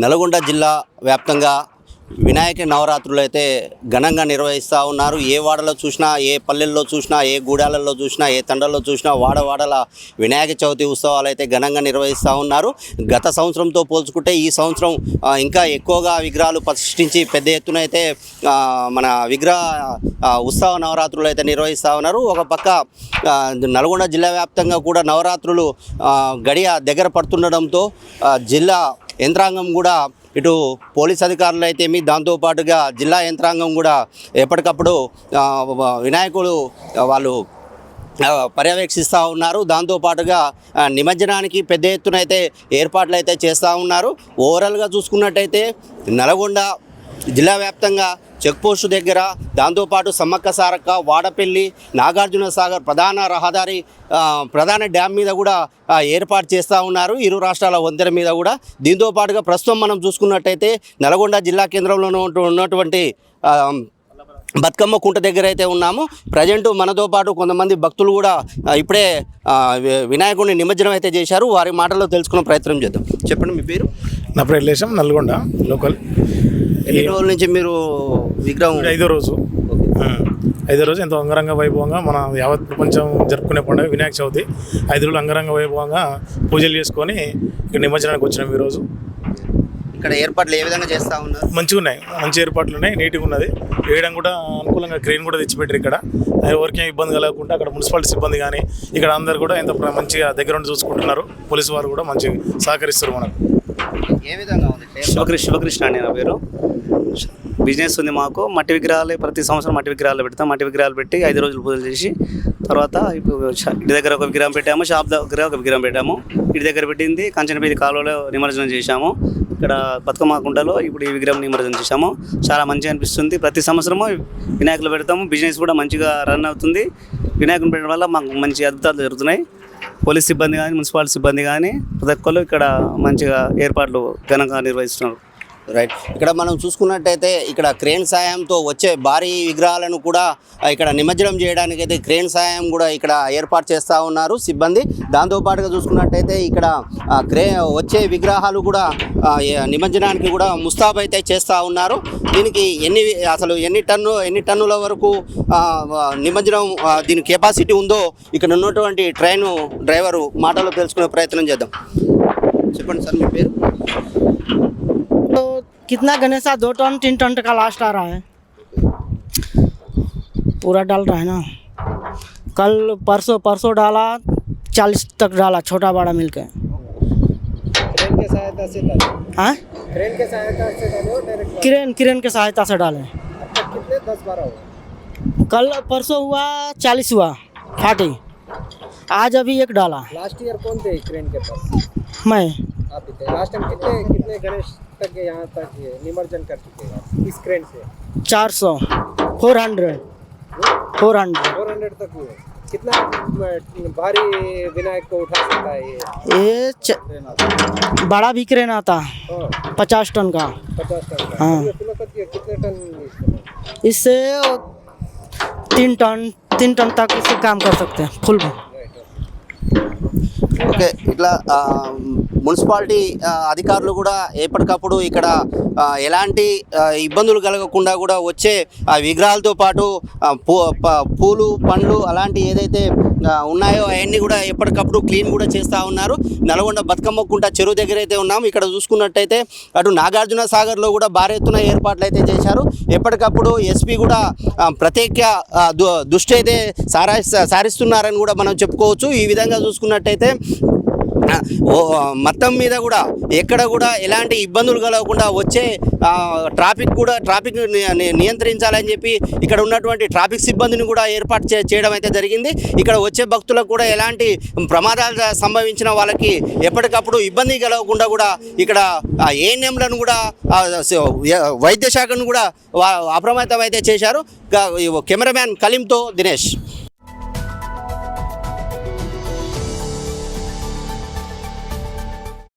నల్గొండ జిల్లా వ్యాప్తంగా వినాయక నవరాత్రులు అయితే ఘనంగా నిర్వహిస్తూ ఉన్నారు. ఏ వాడలో చూసినా, ఏ పల్లెల్లో చూసినా, ఏ గూడాలలో చూసినా, ఏ తండల్లో చూసినా వాడవాడల వినాయక చవితి ఉత్సవాలు అయితే ఘనంగా నిర్వహిస్తూ ఉన్నారు. గత సంవత్సరంతో పోల్చుకుంటే ఈ సంవత్సరం ఇంకా ఎక్కువగా విగ్రహాలు ప్రతిష్ఠించి పెద్ద ఎత్తున అయితే మన విగ్రహ ఉత్సవ నవరాత్రులు అయితే నిర్వహిస్తూ ఉన్నారు. ఒక పక్క నల్గొండ జిల్లా వ్యాప్తంగా కూడా నవరాత్రులు గడియ దగ్గర పడుతుండడంతో జిల్లా యంత్రాంగం కూడా ఇటు పోలీస్ అధికారులు అయితేమి, దాంతోపాటుగా జిల్లా యంత్రాంగం కూడా ఎప్పటికప్పుడు వినాయకులు వాళ్ళు పర్యవేక్షిస్తూ ఉన్నారు. దాంతోపాటుగా నిమజ్జనానికి పెద్ద ఎత్తున అయితే ఏర్పాట్లు అయితే చేస్తూ ఉన్నారు. ఓవరాల్గా చూసుకున్నట్టయితే నల్గొండ జిల్లా వ్యాప్తంగా చెక్పోస్టు దగ్గర, దాంతోపాటు సమ్మక్క సారక్క, వాడపల్లి, నాగార్జున సాగర్ ప్రధాన రహదారి, ప్రధాన డ్యామ్ మీద కూడా ఏర్పాటు చేస్తూ ఉన్నారు. ఇరు రాష్ట్రాల వంతెన మీద కూడా. దీంతోపాటుగా ప్రస్తుతం మనం చూసుకున్నట్టయితే నల్గొండ జిల్లా కేంద్రంలో ఉన్నటువంటి బతుకమ్మ కుంట దగ్గర అయితే ఉన్నాము. ప్రజెంట్ మనతో పాటు కొంతమంది భక్తులు కూడా ఇప్పుడే వినాయకుడిని నిమజ్జనం అయితే చేశారు. వారి మాటల్లో తెలుసుకునే ప్రయత్నం చేద్దాం. చెప్పండి, మీ పేరు? నా పేరు రిలేషన్, నల్గొండ లోకల్. ఎన్ని రోజుల నుంచి మీరు విగ్రహం? ఐదో రోజు ఎంతో అంగరంగ వైభవంగా మన యావత్ ప్రపంచం జరుపుకునే పండుగ వినాయక చవితి. 5 రోజులు అంగరంగ వైభవంగా పూజలు చేసుకొని ఇక్కడ నిమజ్జనానికి వచ్చినాం. ఈరోజు ఇక్కడ ఏర్పాట్లు ఏ విధంగా చేస్తూ ఉన్నారు? మంచిగా ఉన్నాయి, మంచి ఏర్పాట్లు ఉన్నాయి, నీట్గా ఉన్నది. వేయడం కూడా అనుకూలంగా క్రెయిన్ కూడా తెచ్చిపెట్టారు. ఇక్కడ ఎవరికేం ఇబ్బంది కలగకుండా అక్కడ మున్సిపాలిటీ సిబ్బంది కానీ ఇక్కడ అందరు కూడా ఎంత మంచిగా దగ్గర ఉండి చూసుకుంటున్నారు. పోలీసు వారు కూడా మంచిగా సహకరిస్తారు మనకు. ఏ విధంగా ఉంది? శివకృష్ణ అండి నా పేరు. బిజినెస్ ఉంది మాకు. మట్టి విగ్రహాలు ప్రతి సంవత్సరం మట్టి విగ్రహాలు పెడతాం. మట్టి విగ్రహాలు పెట్టి 5 రోజులు పూజలు చేసి తర్వాత ఇంటి దగ్గర ఒక విగ్రహం పెట్టాము, షాప్ దగ్గర ఒక విగ్రహం పెట్టాము. ఇంటి దగ్గర పెట్టింది కంచనపల్లి కాలువలో నిమజ్జనం చేశాము. ఇక్కడ బతుకమ్మ కుంటలో ఇప్పుడు ఈ విగ్రహం నిమజ్జనం చేశాము. చాలా మంచిగా అనిపిస్తుంది. ప్రతి సంవత్సరము వినాయకులు పెడతాము. బిజినెస్ కూడా మంచిగా రన్ అవుతుంది. వినాయకుని పెట్టడం వల్ల మాకు మంచి అద్భుతాలు జరుగుతున్నాయి. పోలీస్ సిబ్బంది కానీ, మున్సిపాలిటీ సిబ్బంది కానీ ప్రతి ఒక్కరు ఇక్కడ మంచిగా ఏర్పాట్లు ఘనంగా నిర్వహిస్తున్నారు. రైట్. ఇక్కడ మనం చూసుకున్నట్టయితే ఇక్కడ క్రేన్ సాయంతో వచ్చే భారీ విగ్రహాలను కూడా ఇక్కడ నిమజ్జనం చేయడానికి అయితే క్రేన్ సాయం కూడా ఇక్కడ ఏర్పాటు చేస్తూ ఉన్నారు సిబ్బంది. దాంతోపాటుగా చూసుకున్నట్టయితే ఇక్కడ వచ్చే విగ్రహాలు కూడా నిమజ్జనానికి కూడా ముస్తాబు అయితే చేస్తూ ఉన్నారు. దీనికి ఎన్ని టన్నుల వరకు నిమజ్జనం దీని కెపాసిటీ ఉందో ఇక్కడ ఉన్నటువంటి ట్రైన్ డ్రైవరు మాటలో తెలుసుకునే ప్రయత్నం చేద్దాం. చెప్పండి సార్, మీ పేరు? तो कितना गणेशा 2 टन 3 टन का लास्ट आ रहा है, पूरा डाल रहा है ना. कल परसों डाला 40 तक डाला, छोटा बड़ा मिलके. क्रेन के सहायता से डाले? हाँ, क्रेन के सहायता से डाले हो डायरेक्ट? क्रेन के सहायता से डाले. अब तक कितने 10-12 हुए? कल परसों हुआ 40 हुआ फाटी. आज अभी एक डाला. लास्ट ईयर कौन थे क्रेन के पास? मैं आप थे. लास्ट टाइम कितने गणेश तक यहाँ तक ये निमज्जन कर चुके हैं इस क्रेन से? 400 400 तक हुए. कितना भारी विनायक को उठा सकता है ये बड़ा भी क्रेन आता. हाँ, 50 टन का. 50 टन का. हाँ. ये कितने टन इससे 3 टन तक इससे काम कर सकते हैं फुल. ఓకే. ఇట్లా మున్సిపాలిటీ అధికారులు కూడా ఎప్పటికప్పుడు ఇక్కడ ఎలాంటి ఇబ్బందులు కలగకుండా కూడా వచ్చే విగ్రహాలతో పాటు పూలు, పండ్లు అలాంటి ఏదైతే ఉన్నాయో అవన్నీ కూడా ఎప్పటికప్పుడు క్లీన్ కూడా చేస్తూ ఉన్నారు. నల్గొండ బతుకమ్మ కుంట చెరువు దగ్గర అయితే ఉన్నాము. ఇక్కడ చూసుకున్నట్టయితే అటు నాగార్జున సాగర్లో కూడా భారీ ఎత్తున ఏర్పాట్లు అయితే చేశారు. ఎప్పటికప్పుడు ఎస్పీ కూడా ప్రత్యేక దృష్టి అయితే సారిస్తున్నారని కూడా మనం చెప్పుకోవచ్చు. ఈ విధంగా చూసుకున్నట్టయితే మొత్తం మీద కూడా ఎక్కడ కూడా ఎలాంటి ఇబ్బందులు కలగకుండా వచ్చే ట్రాఫిక్ నియంత్రించాలని చెప్పి ఇక్కడ ఉన్నటువంటి ట్రాఫిక్ సిబ్బందిని కూడా ఏర్పాటు చేయడం అయితే జరిగింది. ఇక్కడ వచ్చే భక్తులకు కూడా ఎలాంటి ప్రమాదాలు సంభవించిన వాళ్ళకి ఎప్పటికప్పుడు ఇబ్బంది కలగకుండా కూడా ఇక్కడ ఏఎన్ఎంలను కూడా వైద్య శాఖను కూడా అప్రమత్తం అయితే చేశారు. కెమెరామ్యాన్ కలీంతో దినేష్.